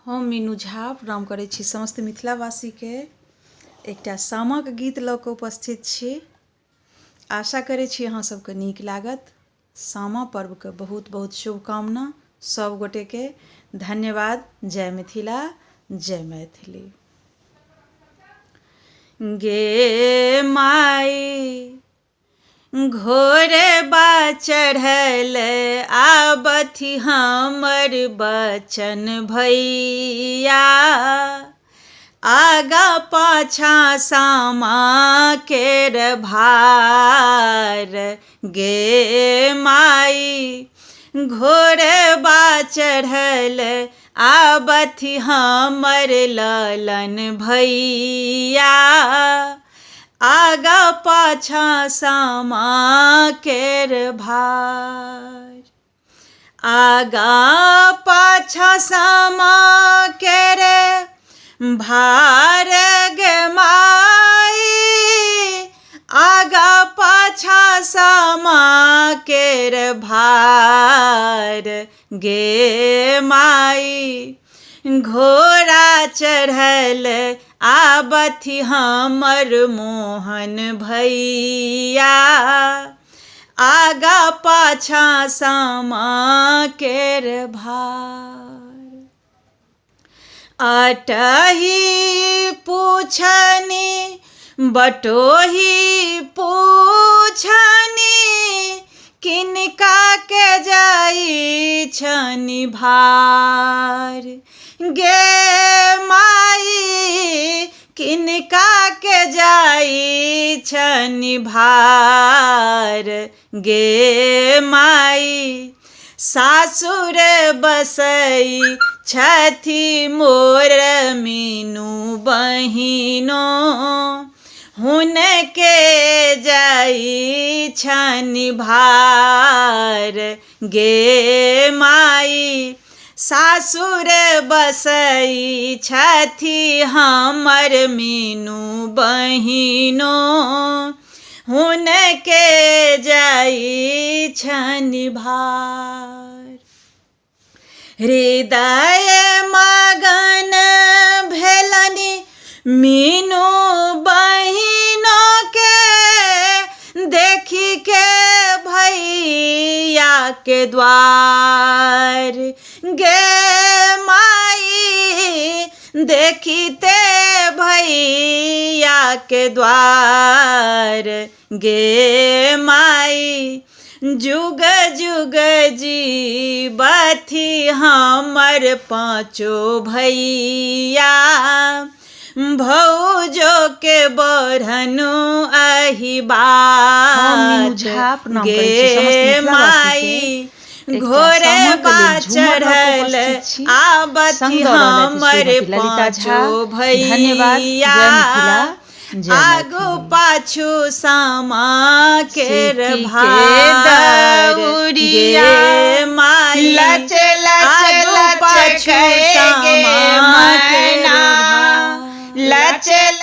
हम मीनू झा प्रणाम करै छी समस्त मिथिलावासी के। एकटा सामाक गीत लऽ कऽ उपस्थित छी। आशा करै छी अहाँ सबके नीक लागत। सामा पर्व के बहुत बहुत शुभकामना सब गोटे के। धन्यवाद। जय मिथिला, जय मैथिली। गे माई घोरे बा चढ़ल आबथि हमर बचन भैया, आगा पाछा सामा केर भार। गे माई घोरे बा चढ़ल आबथि हमर ललन भैया, आगा पाछा सामा केर भार। आगा पाछा सामा केर भार गे माई, आगा पाछा सामा केर भार। गे माई घोड़ा चढ़ल आबथि हमर मोहन भैया, आगा पाछा सामा केर भार। अटही पूछनी बटोही पूछनी, किनका के जाई छनि भार। गे माई किनका के जाई छनि भार। गे माई सासुर बसई छथि मोर मीनू बहिनो, हुनके जाई छनि भार। गे माई सासुर बसई छथि हमर मीनू बहिनो, हुनके जाई छनि भार। हृदय मगन भेलनि मीनू बहिनो के, देखी के भैया के द्वार। गे माई देखिते भैया के द्वार। गे माई जुग जुग जीवथि हमर पाँचो भैया, भौजो के बढ़नु अहि बात। गे माई घोरे बा चढ़ल आबथि हमर पाँचो भैया, आगू पाछू सामा केर भार। गे माई आगू पाछू सामा केर